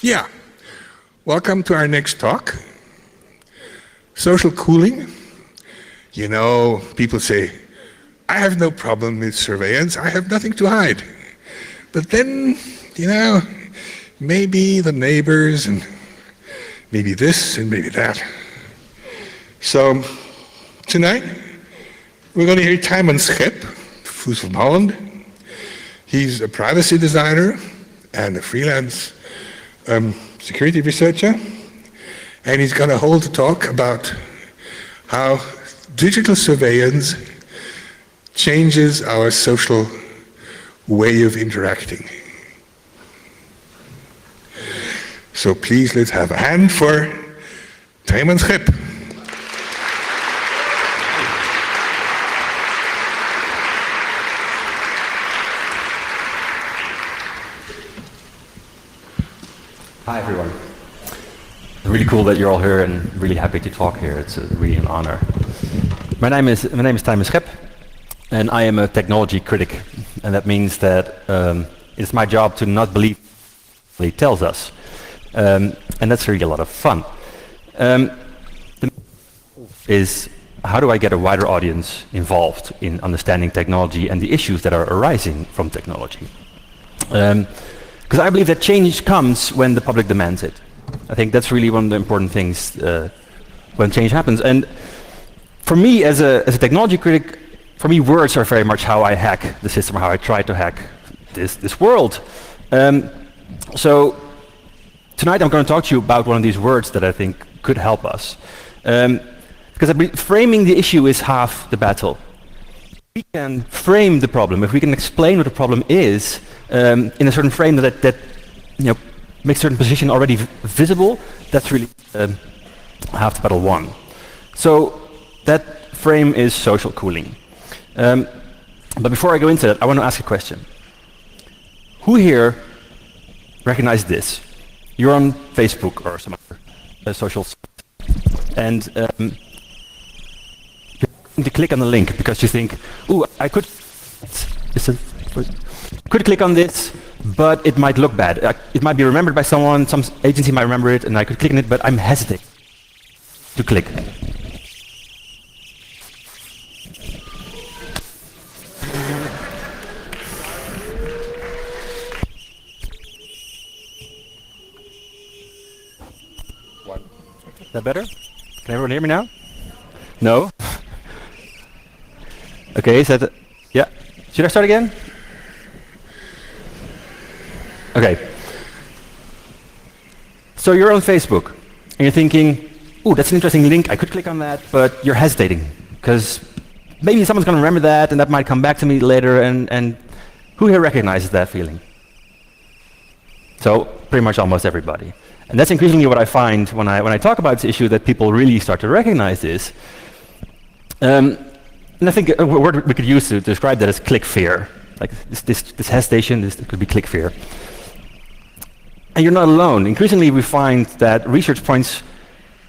Yeah, welcome to our next talk. Social cooling. You know, people say, I have no problem with surveillance, I have nothing to hide. But then, you know, maybe the neighbors and maybe this and maybe that. So tonight, we're going to hear Tijmen Schep, who's from Holland. He's a privacy designer and a freelance security researcher, and he's going to hold a talk about how digital surveillance changes our social way of interacting. So please, let's have a hand for Tijmen Schep. Hi everyone. It's really cool that you're all here and really happy to talk here. It's really an honor. My name is Tijmen Schep, and I am a technology critic, and that means that it's my job to not believe what he tells us, and that's really a lot of fun. The is how do I get a wider audience involved in understanding technology and the issues that are arising from technology? Because I believe that change comes when the public demands it. I think that's really one of the important things when change happens. And for me, as a technology critic, for me, words are very much how I hack the system, how I try to hack this world. So tonight I'm going to talk to you about one of these words that I think could help us. Because I believe framing the issue is half the battle. We can frame the problem, if we can explain what the problem is in a certain frame that you know, makes a certain position already visible, that's really half the battle won. So that frame is social cooling. But before I go into that, I want to ask a question. Who here recognizes this? You're on Facebook or some other social site, and to click on the link because you think, ooh, I could click on this, but it might look bad. It might be remembered by someone, some agency might remember it, and I could click on it, but I'm hesitating to click. Is that better? Can everyone hear me now? No? Okay, is that, yeah. Should I start again? Okay. So you're on Facebook, and you're thinking, ooh, that's an interesting link, I could click on that, but you're hesitating, because maybe someone's going to remember that, and that might come back to me later, and who here recognizes that feeling? So, pretty much almost everybody. And that's increasingly what I find when I talk about this issue, that people really start to recognize this. And I think a word we could use to describe that is click fear. Like this hesitation, this could be click fear. And you're not alone. Increasingly we find that research points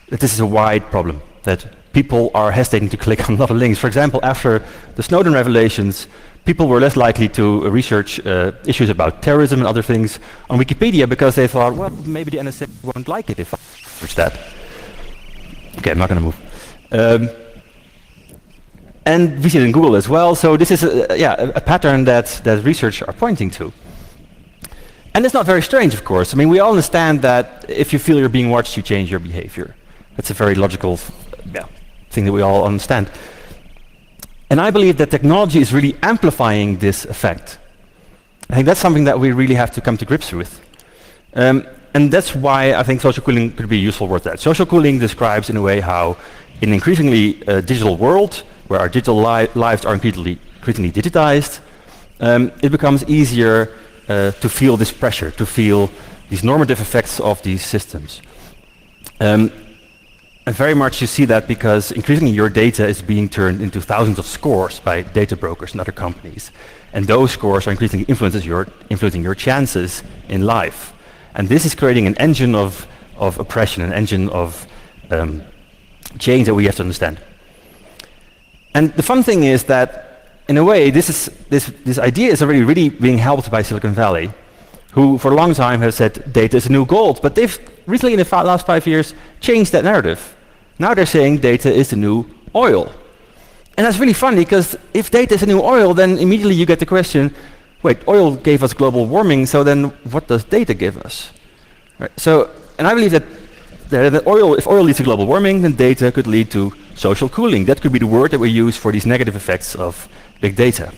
that this is a wide problem, that people are hesitating to click on a lot of links. For example, after the Snowden revelations, people were less likely to research issues about terrorism and other things on Wikipedia because they thought, well, maybe the NSA won't like it if I search that. Okay, I'm not going to move. And we see it in Google as well. So this is a pattern that research are pointing to. And it's not very strange, of course. I mean, we all understand that if you feel you're being watched, you change your behavior. That's a very logical thing that we all understand. And I believe that technology is really amplifying this effect. I think that's something that we really have to come to grips with. And that's why I think social cooling could be a useful word. That social cooling describes in a way how in an increasingly digital world, where our digital lives are increasingly digitized, it becomes easier to feel this pressure, to feel these normative effects of these systems. And very much you see that because increasingly your data is being turned into thousands of scores by data brokers and other companies. And those scores are increasingly influencing your chances in life. And this is creating an engine of of oppression, an engine of change that we have to understand. And the fun thing is that, in a way, this idea is already really being helped by Silicon Valley, who for a long time have said data is the new gold, but they've recently, in the last 5 years, changed that narrative. Now they're saying data is the new oil. And that's really funny, because if data is the new oil, then immediately you get the question, wait, oil gave us global warming, so then what does data give us? Right. So, and I believe that if oil leads to global warming, then data could lead to social cooling. That could be the word that we use for these negative effects of big data.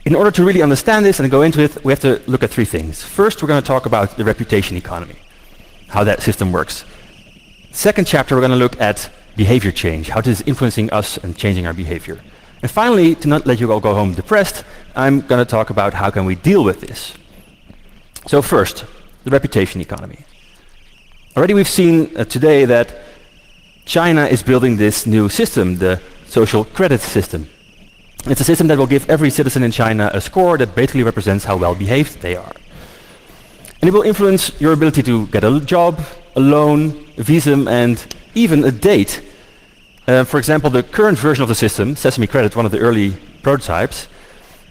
In order to really understand this and go into it, we have to look at three things. First, we're going to talk about the reputation economy, how that system works. Second chapter, we're going to look at behavior change, how this is influencing us and changing our behavior. And finally, to not let you all go home depressed, I'm going to talk about how can we deal with this. So first, the reputation economy. Already we've seen today that China is building this new system, the social credit system. It's a system that will give every citizen in China a score that basically represents how well behaved they are. And it will influence your ability to get a job, a loan, a visum, and even a date. For example, the current version of the system, Sesame Credit, one of the early prototypes,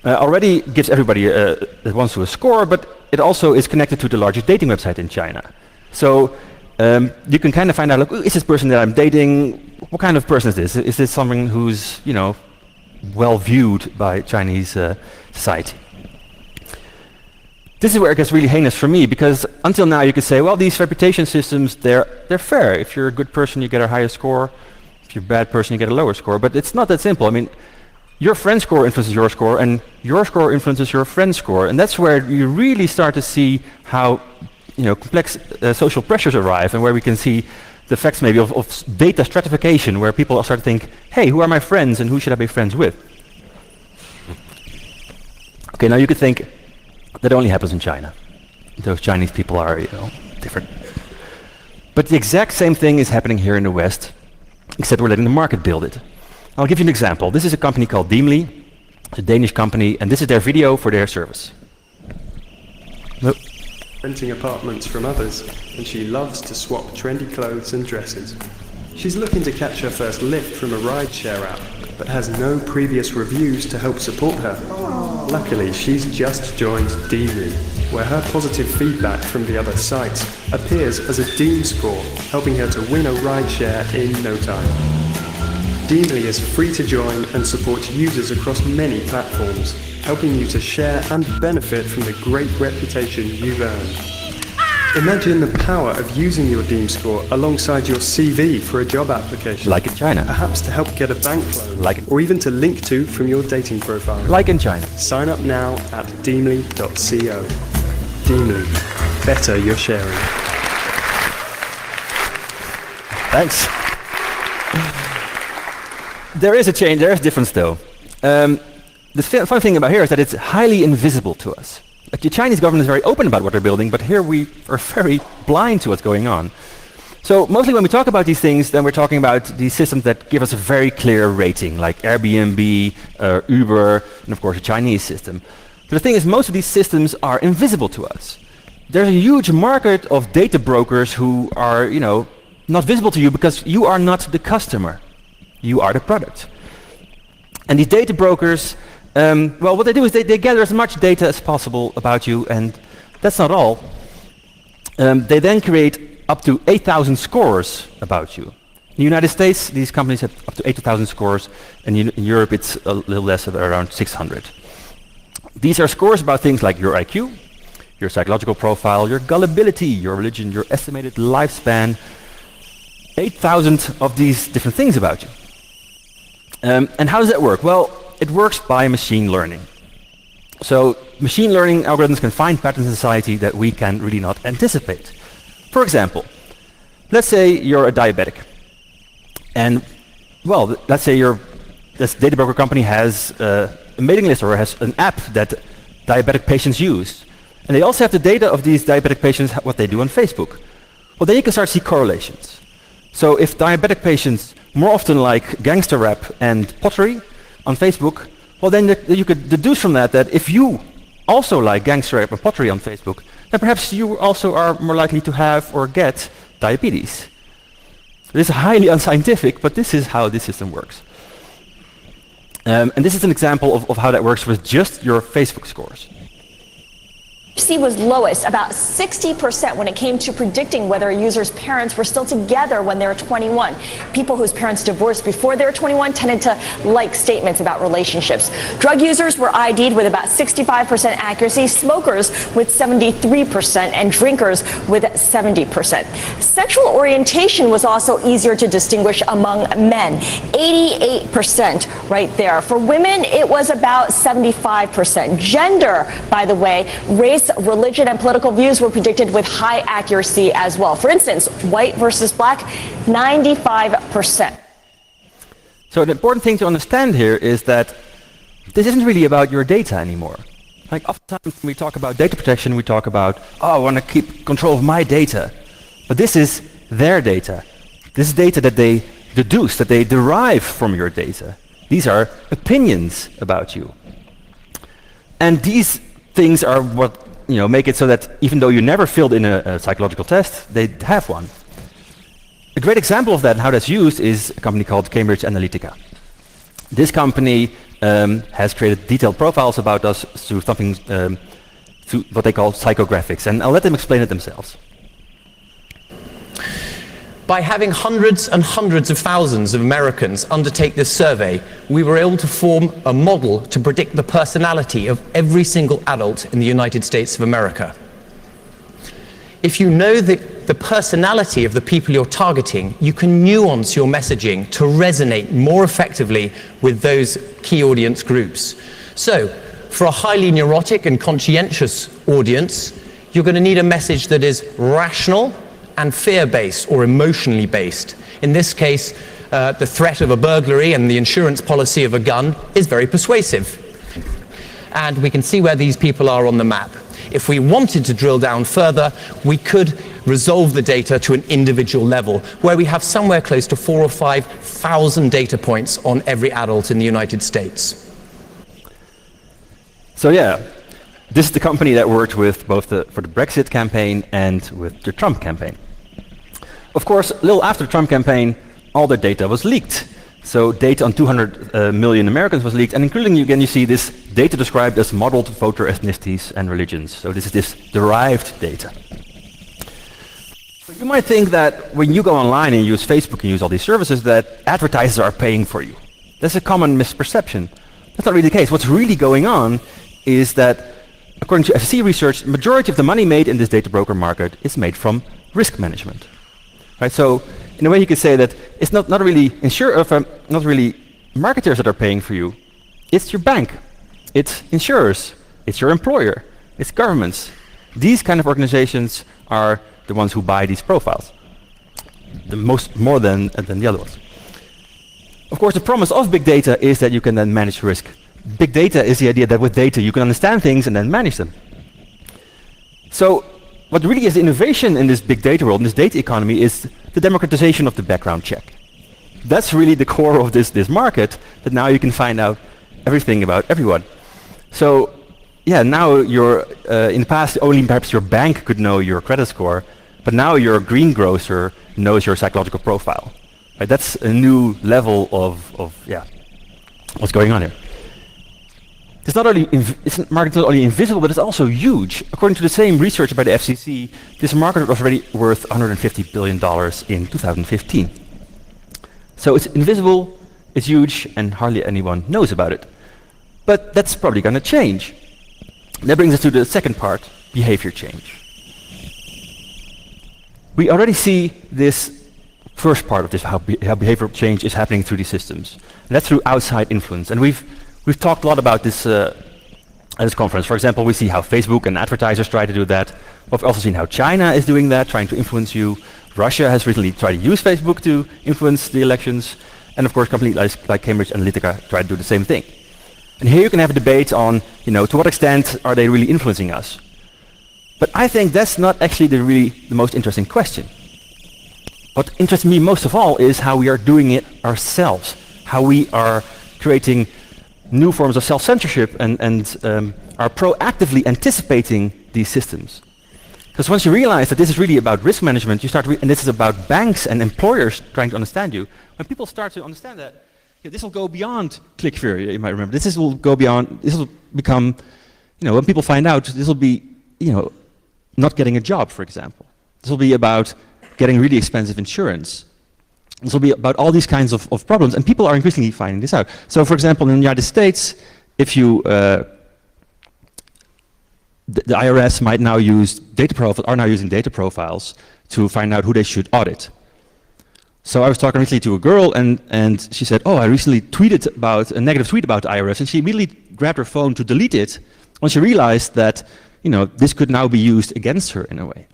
already gives everybody that wants to a score, but it also is connected to the largest dating website in China. So you can kind of find out, like, is this person that I'm dating, what kind of person is this? Is this someone who's, well viewed by Chinese society? This is where it gets really heinous for me, because until now you could say, well, these reputation systems, they're fair. If you're a good person, you get a higher score. If you're a bad person, you get a lower score. But it's not that simple. I mean, your friend's score influences your score, and your score influences your friend's score. And that's where you really start to see how complex social pressures arrive, and where we can see the effects maybe of data stratification, where people start to think, hey, who are my friends and who should I be friends with? Okay, now you could think that only happens in China. Those Chinese people are, different. But the exact same thing is happening here in the West, except we're letting the market build it. I'll give you an example. This is a company called Deemly. It's a Danish company, and this is their video for their service. Renting apartments from others, and she loves to swap trendy clothes and dresses. She's looking to catch her first lift from a rideshare app, but has no previous reviews to help support her. Luckily, she's just joined Deemly, where her positive feedback from the other sites appears as a Deem score, helping her to win a rideshare in no time. Deemly is free to join and supports users across many platforms, helping you to share and benefit from the great reputation you've earned. Imagine the power of using your Deem score alongside your CV for a job application. Like in China. Perhaps to help get a bank loan, or even to link to from your dating profile. Like in China. Sign up now at deemly.co. Deemly, better your sharing. Thanks. There is a change, there is a difference though. The fun thing about here is that it's highly invisible to us. Like, the Chinese government is very open about what they're building, but here we are very blind to what's going on. So mostly when we talk about these things, then we're talking about these systems that give us a very clear rating, like Airbnb, Uber, and of course a Chinese system. But the thing is, most of these systems are invisible to us. There's a huge market of data brokers who are, not visible to you because you are not the customer. You are the product. And these data brokers, what they do is they gather as much data as possible about you, and that's not all. They then create up to 8,000 scores about you. In the United States, these companies have up to 8,000 scores, and in Europe it's a little less, of around 600. These are scores about things like your IQ, your psychological profile, your gullibility, your religion, your estimated lifespan. 8,000 of these different things about you. And how does that work? Well, it works by machine learning. So machine learning algorithms can find patterns in society that we can really not anticipate. For example, let's say you're a diabetic. And, well, let's say this data broker company has a mailing list or has an app that diabetic patients use. And they also have the data of these diabetic patients, what they do on Facebook. Well, then you can start to see correlations. So if diabetic patients more often like gangster rap and pottery on Facebook, well then you could deduce from that if you also like gangster rap and pottery on Facebook, then perhaps you also are more likely to have or get diabetes. This is highly unscientific, but this is how this system works. And this is an example of how that works with just your Facebook scores. Was lowest, about 60% when it came to predicting whether a user's parents were still together when they were 21. People whose parents divorced before they were 21 tended to like statements about relationships. Drug users were ID'd with about 65% accuracy, smokers with 73%, and drinkers with 70%. Sexual orientation was also easier to distinguish among men, 88% right there. For women, it was about 75%. Gender, by the way, race, religion, and political views were predicted with high accuracy as well. For instance, white versus black, 95%. So the important thing to understand here is that this isn't really about your data anymore. Like oftentimes when we talk about data protection, we talk about, oh, I want to keep control of my data. But this is their data. This is data that they deduce, that they derive from your data. These are opinions about you. And these things are what make it so that even though you never filled in a psychological test, they have one. A great example of that and how that's used is a company called Cambridge Analytica. This company has created detailed profiles about us through something, through what they call psychographics, and I'll let them explain it themselves. By having hundreds and hundreds of thousands of Americans undertake this survey, we were able to form a model to predict the personality of every single adult in the United States of America. If you know the personality of the people you're targeting, you can nuance your messaging to resonate more effectively with those key audience groups. So, for a highly neurotic and conscientious audience, you're going to need a message that is rational and fear-based or emotionally based. In this case, the threat of a burglary and the insurance policy of a gun is very persuasive. And we can see where these people are on the map. If we wanted to drill down further, we could resolve the data to an individual level, where we have somewhere close to 4,000 or 5,000 data points on every adult in the United States. So yeah, this is the company that worked with both for the Brexit campaign and with the Trump campaign. Of course, a little after the Trump campaign, all their data was leaked. So data on 200 million Americans was leaked, and including, again, you see this data described as modeled voter ethnicities and religions. So this is this derived data. So you might think that when you go online and use Facebook and use all these services, that advertisers are paying for you. That's a common misperception. That's not really the case. What's really going on is that, according to FCC research, the majority of the money made in this data broker market is made from risk management. Right? So, in a way, you could say that it's not really not really marketers that are paying for you. It's your bank, it's insurers, it's your employer, it's governments. These kind of organizations are the ones who buy these profiles, more than the other ones. Of course, the promise of big data is that you can then manage risk. Big data is the idea that with data you can understand things and then manage them. So what really is innovation in this big data world, in this data economy, is the democratization of the background check. That's really the core of this market, that now you can find out everything about everyone. So yeah, now you're, in the past only perhaps your bank could know your credit score, but now your greengrocer knows your psychological profile. Right? That's a new level of what's going on here. It's not only market is not only invisible, but it's also huge. According to the same research by the FCC, this market was already worth $150 billion in 2015. So it's invisible, it's huge, and hardly anyone knows about it. But that's probably going to change. That brings us to the second part, behavior change. We already see this first part of this, how behavioral change is happening through these systems. And that's through outside influence. And we've talked a lot about this at this conference. For example, we see how Facebook and advertisers try to do that. We've also seen how China is doing that, trying to influence you. Russia has recently tried to use Facebook to influence the elections. And of course, companies like Cambridge Analytica try to do the same thing. And here you can have a debate on, to what extent are they really influencing us? But I think that's not actually the most interesting question. What interests me most of all is how we are doing it ourselves, how we are creating new forms of self-censorship and are proactively anticipating these systems. Because once you realize that this is really about risk management, you start, and this is about banks and employers trying to understand you, when people start to understand that, this will go beyond click fear, you might remember. This will go beyond, this will become, when people find out, this will be, not getting a job, for example. This will be about getting really expensive insurance. This will be about all these kinds of problems, and people are increasingly finding this out. So, for example, in the United States, if you, the IRS might now use are now using data profiles to find out who they should audit. So I was talking recently to a girl, and she said, "Oh, I recently tweeted about a negative tweet about the IRS," and she immediately grabbed her phone to delete it when she realized that, this could now be used against her in a way.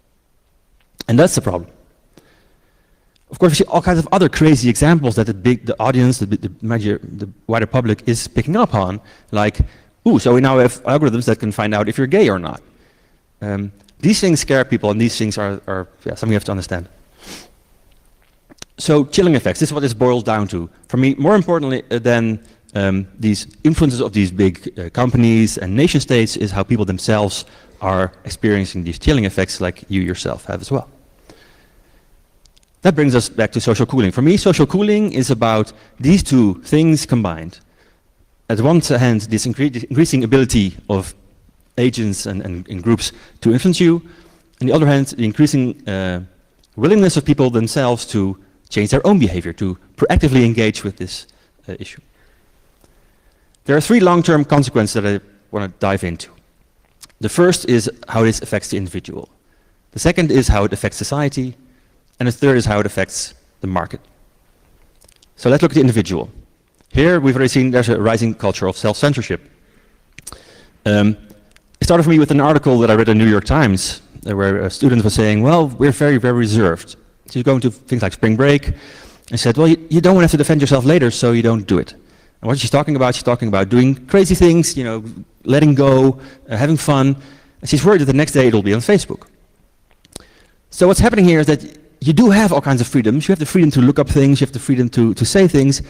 And that's the problem. Of course, we see all kinds of other crazy examples that the audience, the wider public is picking up on, like, so we now have algorithms that can find out if you're gay or not. These things scare people, and these things are something you have to understand. So chilling effects, this is what this boils down to. For me, more importantly than these influences of these big companies and nation states is how people themselves are experiencing these chilling effects like you yourself have as well. That brings us back to social cooling. For me, social cooling is about these two things combined. At one hand, this increasing ability of agents and groups to influence you. On the other hand, the increasing willingness of people themselves to change their own behavior, to proactively engage with this issue. There are three long-term consequences that I want to dive into. The first is how this affects the individual. The second is how it affects society. And the third is how it affects the market. So let's look at the individual. Here we've already seen there's a rising culture of self-censorship. It started for me with an article that I read in the New York Times where a student was saying, well, we're very, very reserved. She's going to things like spring break and said, well, you don't want to have to defend yourself later, so you don't do it. And what she's talking about doing crazy things, letting go, having fun. And she's worried that the next day it'll be on Facebook. So what's happening here is that you do have all kinds of freedoms. You have the freedom to look up things, you have the freedom to say things,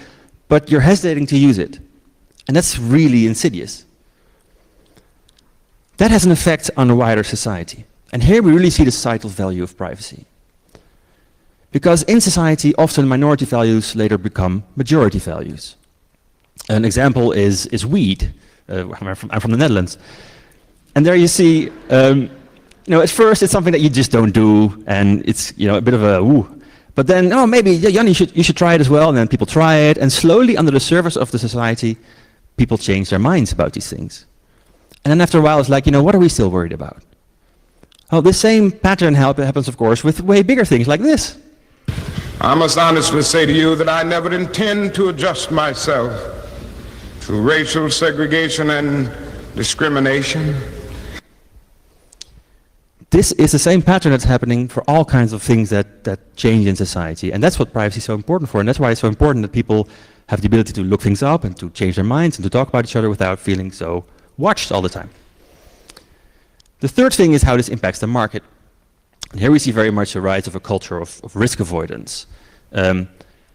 but you're hesitating to use it. And that's really insidious. That has an effect on the wider society. And here we really see the societal value of privacy. Because in society, often minority values later become majority values. An example is weed. I'm from the Netherlands. And there you see, at first it's something that you just don't do, and it's a bit of a woo. But then, maybe Jan, you should try it as well, and then people try it, and slowly under the surface of the society, people change their minds about these things. And then after a while, it's like, what are we still worried about? Oh, the same pattern happens, of course, with way bigger things like this. I must honestly say to you that I never intend to adjust myself to racial segregation and discrimination. This is the same pattern that's happening for all kinds of things that change in society. And that's what privacy is so important for. And that's why it's so important that people have the ability to look things up and to change their minds and to talk about each other without feeling so watched all the time. The third thing is how this impacts the market. And here we see very much the rise of a culture of risk avoidance. An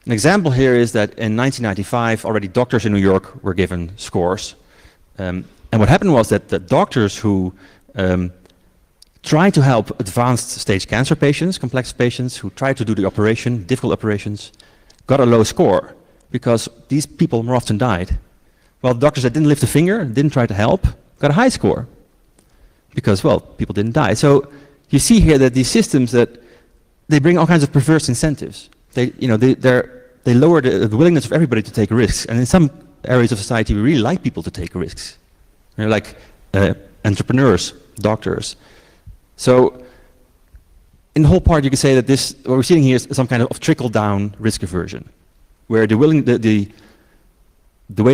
example here is that in 1995, already doctors in New York were given scores. And what happened was that the doctors who tried to help advanced stage cancer patients, complex patients who tried to do the operation, difficult operations, got a low score because these people more often died. While the doctors that didn't lift a finger, didn't try to help, got a high score because, people didn't die. So you see here that these systems they bring all kinds of perverse incentives. They lower the willingness of everybody to take risks. And in some areas of society, we really like people to take risks. Like entrepreneurs, doctors. So in the whole part, you can say that what we're seeing here is some kind of trickle-down risk aversion, where the way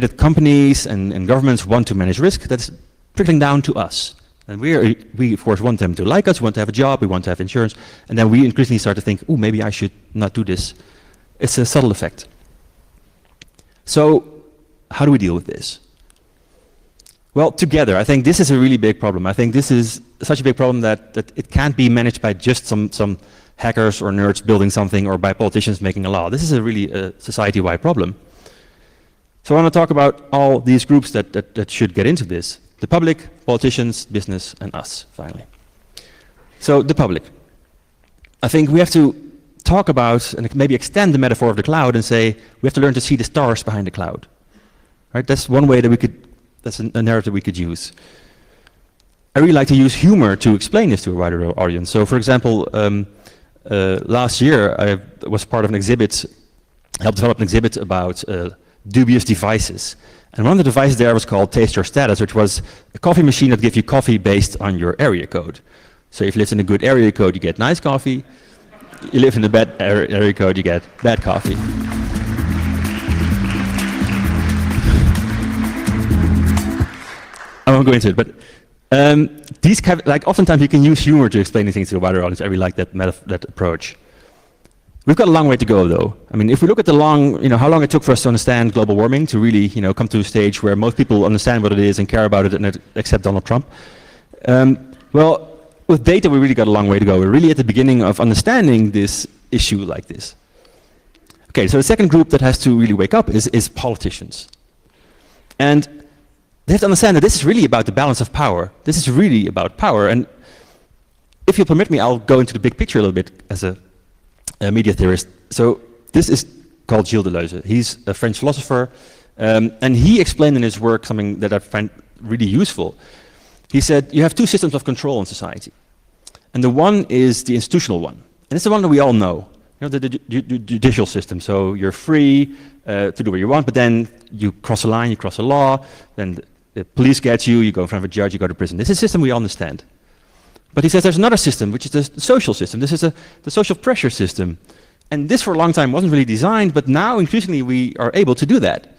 that companies and governments want to manage risk, that's trickling down to us. And we of course want them to like us, we want to have a job, we want to have insurance, and then we increasingly start to think, maybe I should not do this. It's a subtle effect. So how do we deal with this? Well, together, I think this is a really big problem. I think this is such a big problem that it can't be managed by just some hackers or nerds building something or by politicians making a law. This is a really society-wide problem. So I want to talk about all these groups that should get into this. The public, politicians, business, and us, finally. So the public. I think we have to talk about and maybe extend the metaphor of the cloud and say we have to learn to see the stars behind the cloud. Right? That's one way that we could, that's a narrative we could use. I really like to use humor to explain this to a wider audience. So for example, last year I was part of an exhibit, helped develop an exhibit about dubious devices. And one of the devices there was called Taste Your Status, which was a coffee machine that gives you coffee based on your area code. So if you live in a good area code, you get nice coffee. You live in a bad area code, you get bad coffee. I won't go into it, but these kind of, like oftentimes you can use humor to explain these things to a wider audience. I really like that approach. We've got a long way to go, though. I mean, if we look at the how long it took for us to understand global warming, to really, come to a stage where most people understand what it is and care about it and accept Donald Trump. Well, with data, we really got a long way to go. We're really at the beginning of understanding this issue like this. Okay, so the second group that has to really wake up is politicians. And they have to understand that this is really about the balance of power. This is really about power. And if you'll permit me, I'll go into the big picture a little bit as a media theorist. So this is called Gilles Deleuze. He's a French philosopher, and he explained in his work something that I find really useful. He said, you have two systems of control in society. And the one is the institutional one. And it's the one that we all know. The judicial system. So you're free to do what you want, but then you cross a line, you cross a law, then the police get you, you go in front of a judge, you go to prison. This is a system we all understand. But he says there's another system, which is the social system. This is the social pressure system. And this for a long time wasn't really designed, but now increasingly we are able to do that.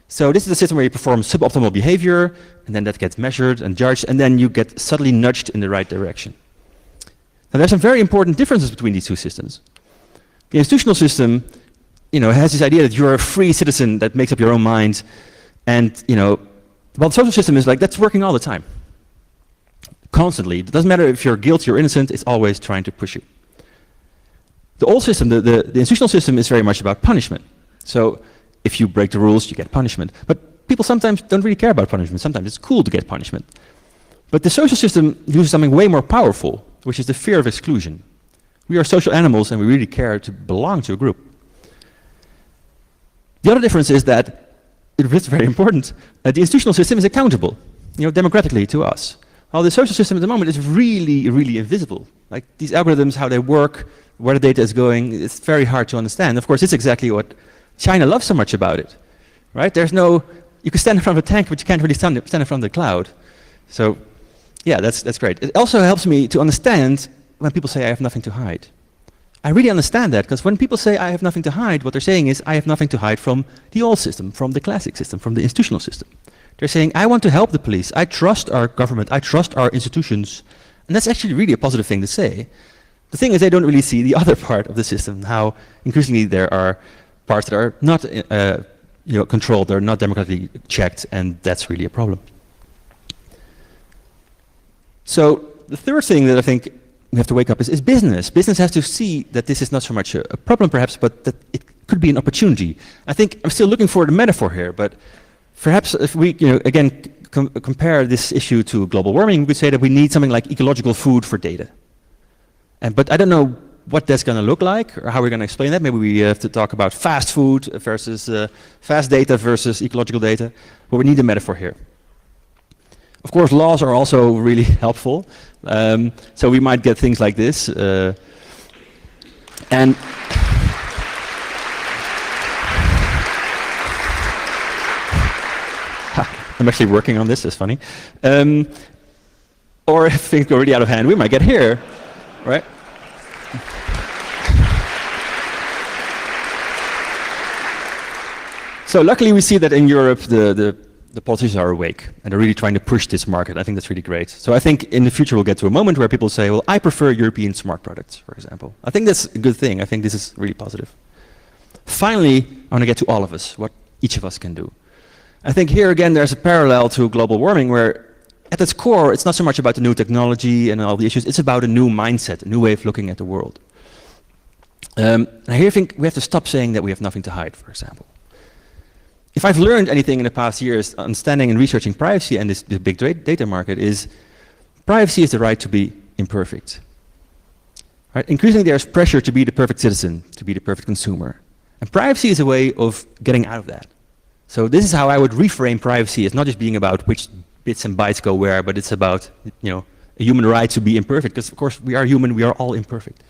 So this is a system where you perform suboptimal behavior, and then that gets measured and judged, and then you get subtly nudged in the right direction. Now there's some very important differences between these two systems. The institutional system, has this idea that you're a free citizen that makes up your own mind, and well, the social system is like that's working all the time, constantly. It doesn't matter if you're guilty or innocent; it's always trying to push you. The old system, the institutional system, is very much about punishment. So if you break the rules, you get punishment. But people sometimes don't really care about punishment. Sometimes it's cool to get punishment. But the social system uses something way more powerful, which is the fear of exclusion. We are social animals and we really care to belong to a group. The other difference is that, it's very important, the institutional system is accountable, democratically to us. While the social system at the moment is really, really invisible. Like these algorithms, how they work, where the data is going, it's very hard to understand. Of course, it's exactly what China loves so much about it, right? You can stand in front of a tank, but you can't really stand in front of the cloud. So, yeah, that's great. It also helps me to understand when people say I have nothing to hide. I really understand that, because when people say I have nothing to hide, what they're saying is I have nothing to hide from the old system, from the classic system, from the institutional system. They're saying I want to help the police, I trust our government, I trust our institutions, and that's actually really a positive thing to say. The thing is they don't really see the other part of the system, how increasingly there are parts that are not controlled, they're not democratically checked, and that's really a problem. So the third thing that I think we have to wake up is business. Business has to see that this is not so much a problem perhaps, but that it could be an opportunity. I think I'm still looking for the metaphor here, but perhaps if we again compare this issue to global warming, we could say that we need something like ecological food for data. But I don't know what that's going to look like or how we're going to explain that. Maybe we have to talk about fast food versus fast data versus ecological data, but we need a metaphor here. Of course, laws are also really helpful. So we might get things like this. And I'm actually working on this, it's funny. Or if things go really out of hand, we might get here, right? So luckily we see that in Europe the politicians are awake and they're really trying to push this market. I think that's really great. So I think in the future we'll get to a moment where people say, well, I prefer European smart products, for example. I think that's a good thing. I think this is really positive. Finally, I want to get to all of us, what each of us can do. I think here again there's a parallel to global warming where at its core it's not so much about the new technology and all the issues, it's about a new mindset, a new way of looking at the world. And here I think we have to stop saying that we have nothing to hide, for example. If I've learned anything in the past years, understanding and researching privacy and this big data market, is privacy is the right to be imperfect. Right? Increasingly, there's pressure to be the perfect citizen, to be the perfect consumer. And privacy is a way of getting out of that. So this is how I would reframe privacy. It's not just being about which bits and bytes go where, but it's about, a human right to be imperfect, because of course we are human, we are all imperfect.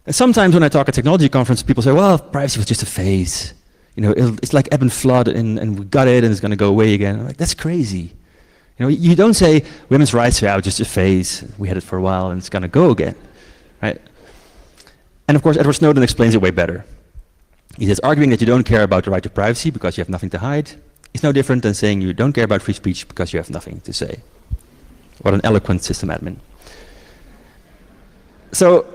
And sometimes when I talk at technology conference, people say, well, privacy was just a phase. It's like ebb and flood, and we got it, and it's going to go away again. I'm like, that's crazy. You don't say women's rights are just a phase. We had it for a while, and it's going to go again, right? And of course, Edward Snowden explains it way better. He says, arguing that you don't care about the right to privacy because you have nothing to hide is no different than saying you don't care about free speech because you have nothing to say. What an eloquent system admin. So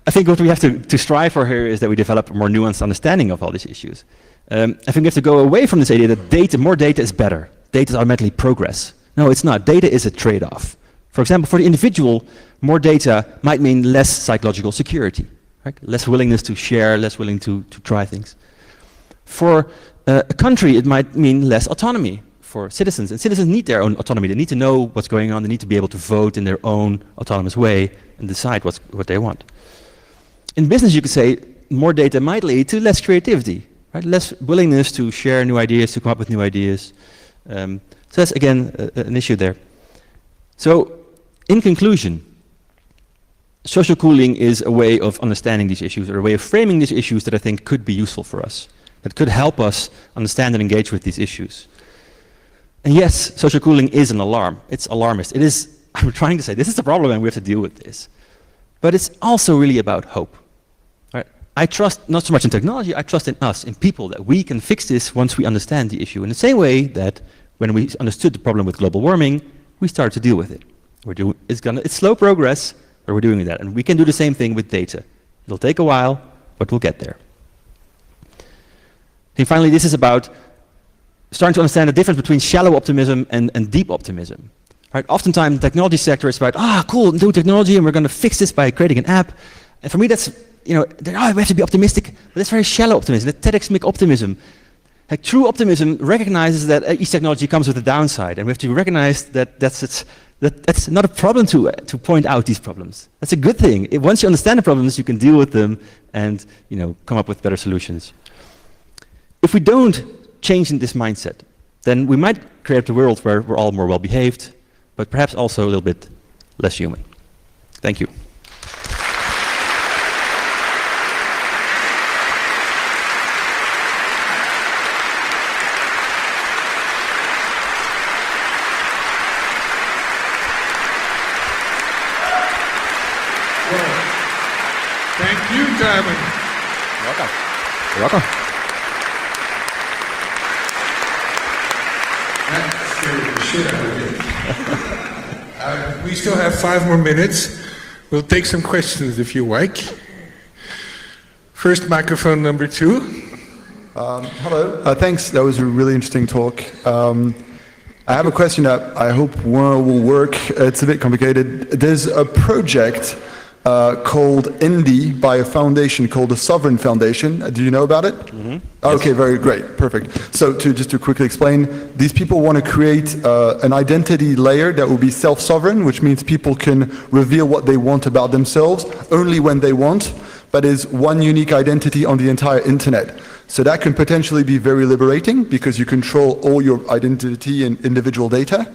I think what we have to strive for here is that we develop a more nuanced understanding of all these issues. I think we have to go away from this idea that more data is better. Data is automatically progress. No, it's not. Data is a trade-off. For example, for the individual, more data might mean less psychological security, right? Less willingness to share, less willing to try things. For a country, it might mean less autonomy for citizens. And citizens need their own autonomy. They need to know what's going on. They need to be able to vote in their own autonomous way and decide what they want. In business, you could say more data might lead to less creativity, right? Less willingness to share new ideas, to come up with new ideas. So that's, again, an issue there. So, in conclusion, social cooling is a way of understanding these issues, or a way of framing these issues that I think could be useful for us, that could help us understand and engage with these issues. And yes, social cooling is an alarm. It's alarmist. It is, I'm trying to say, this is the problem and we have to deal with this. But it's also really about hope. Right? I trust not so much in technology, I trust in us, in people, that we can fix this once we understand the issue. In the same way that when we understood the problem with global warming, we started to deal with it. It's slow progress, but we're doing that. And we can do the same thing with data. It'll take a while, but we'll get there. And finally, this is about starting to understand the difference between shallow optimism and deep optimism. Right? Oftentimes, the technology sector is about, cool, new technology, and we're going to fix this by creating an app. And for me, that's, we have to be optimistic, but that's very shallow optimism. That's TEDxmic optimism. Like, true optimism recognizes that each technology comes with a downside, and we have to recognize that that's not a problem to point out these problems. That's a good thing. Once you understand the problems, you can deal with them and come up with better solutions. If we don't change in this mindset, then we might create a world where we're all more well-behaved, but perhaps also a little bit less human. Thank you. Thank you, Simon. You're welcome. You're welcome. That scared the shit out of me. We still have 5 more minutes. We'll take some questions if you like. First, microphone number 2. Hello. Thanks. That was a really interesting talk. I have a question that I hope will work. It's a bit complicated. There's a project called Indie by a foundation called the Sovereign Foundation. Do you know about it? Mm-hmm. Okay, very great, perfect. So just to quickly explain, these people want to create an identity layer that will be self-sovereign, which means people can reveal what they want about themselves only when they want, but is one unique identity on the entire internet. So that can potentially be very liberating because you control all your identity and individual data.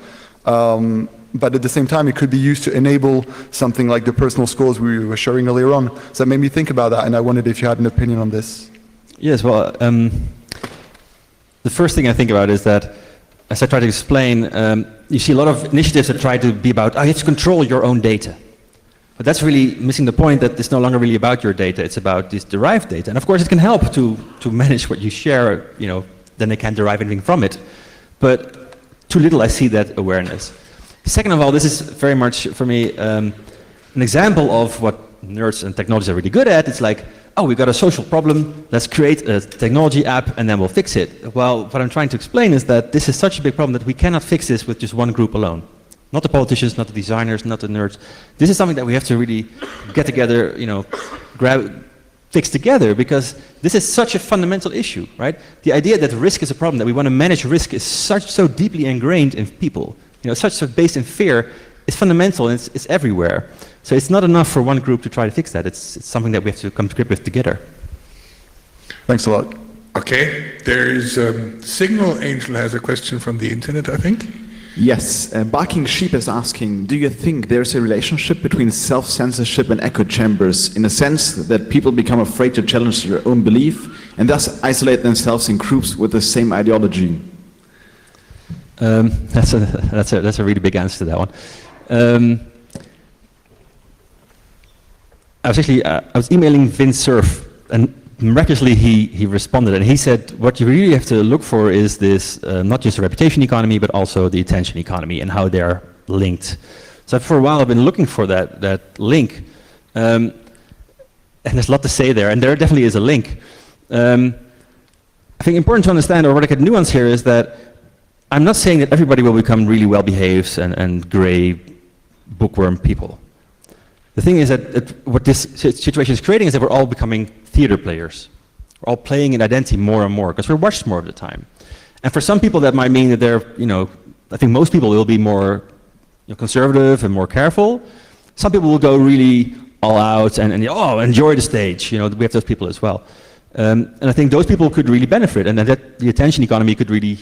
But at the same time, it could be used to enable something like the personal scores we were showing earlier on. So that made me think about that, and I wondered if you had an opinion on this. Yes, well, the first thing I think about is that, as I try to explain, you see a lot of initiatives that try to be about, you have to control your own data. But that's really missing the point that it's no longer really about your data, it's about this derived data. And of course, it can help to manage what you share, then they can't derive anything from it. But too little I see that awareness. Second of all, this is very much, for me, an example of what nerds and technologists are really good at. It's like, we've got a social problem, let's create a technology app and then we'll fix it. Well, what I'm trying to explain is that this is such a big problem that we cannot fix this with just one group alone. Not the politicians, not the designers, not the nerds. This is something that we have to really get together, fix together, because this is such a fundamental issue, right? The idea that risk is a problem, that we want to manage risk, is so deeply ingrained in people. Such based in fear is fundamental and it's everywhere. So it's not enough for one group to try to fix that. It's something that we have to come to grip with together. Thanks a lot. Okay, there is Signal Angel has a question from the internet, I think. Yes, Barking Sheep is asking, do you think there's a relationship between self-censorship and echo chambers in a sense that people become afraid to challenge their own belief and thus isolate themselves in groups with the same ideology? That's a really big answer to that one. I was emailing Vince Cerf, and miraculously he responded, and he said what you really have to look for is this not just the reputation economy but also the attention economy and how they're linked. So for a while I've been looking for that link, and there's a lot to say there, and there definitely is a link. I think important to understand, or what I could nuance here, is that I'm not saying that everybody will become really well behaved and grey bookworm people. The thing is that what this situation is creating is that we're all becoming theater players. We're all playing an identity more and more because we're watched more of the time. And for some people that might mean that they're, I think most people will be more conservative and more careful. Some people will go really all out and enjoy the stage. We have those people as well. And I think those people could really benefit, and that the attention economy could really,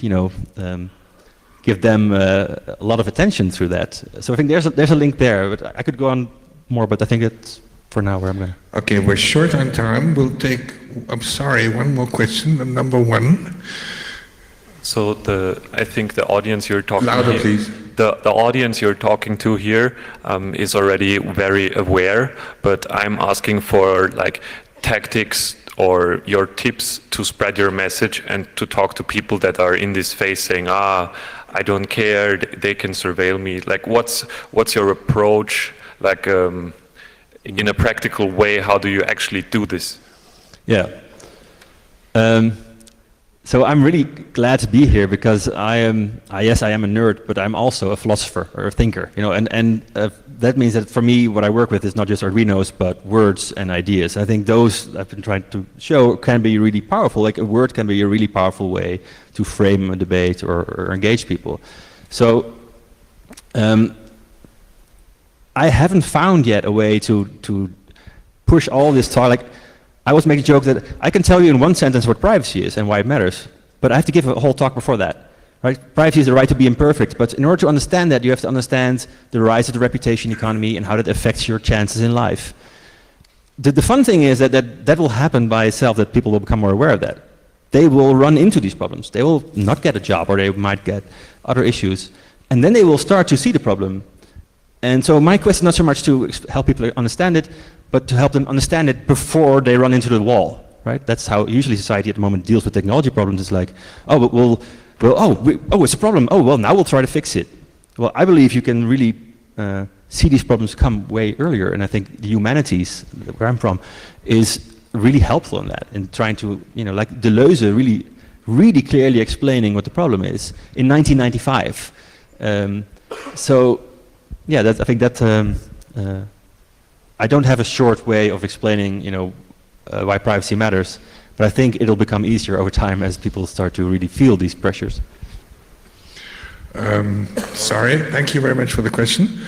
give them a lot of attention through that. So I think there's a link there, but I could go on more, but I think that's for now where I'm going. Okay, we're short on time. We'll take, one more question, number one. So I think the audience you're talking Louder, here, please. The audience you're talking to here is already very aware, but I'm asking for tactics or your tips to spread your message and to talk to people that are in this phase saying, I don't care, they can surveil me. What's your approach? In a practical way, how do you actually do this? Yeah. So I'm really glad to be here because I am a nerd, but I'm also a philosopher or a thinker. And that means that for me, what I work with is not just Arduinos, but words and ideas. I think those I've been trying to show can be really powerful. Like a word can be a really powerful way to frame a debate or engage people. So I haven't found yet a way to push all this talk. I always make a joke that I can tell you in one sentence what privacy is and why it matters, but I have to give a whole talk before that. Right? Privacy is the right to be imperfect, but in order to understand that, you have to understand the rise of the reputation economy and how that affects your chances in life. The fun thing is that will happen by itself, that people will become more aware of that. They will run into these problems. They will not get a job, or they might get other issues, and then they will start to see the problem. And so my question is not so much to help people understand it, but to help them understand it before they run into the wall, right? That's how usually society at the moment deals with technology problems. It's like, it's a problem. Oh, well, now we'll try to fix it. Well, I believe you can really see these problems come way earlier, and I think the humanities, where I'm from, is really helpful in that, in trying to, like Deleuze really, really clearly explaining what the problem is in 1995. Yeah, I think that I don't have a short way of explaining, why privacy matters, but I think it'll become easier over time as people start to really feel these pressures. Thank you very much for the question.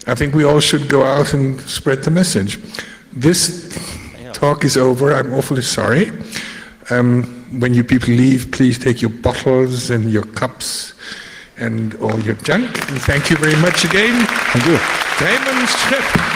I think we all should go out and spread the message. This talk is over. I'm awfully sorry. When you people leave, please take your bottles and your cups and all your junk. And thank you very much again. Thank you. Simon Schripp.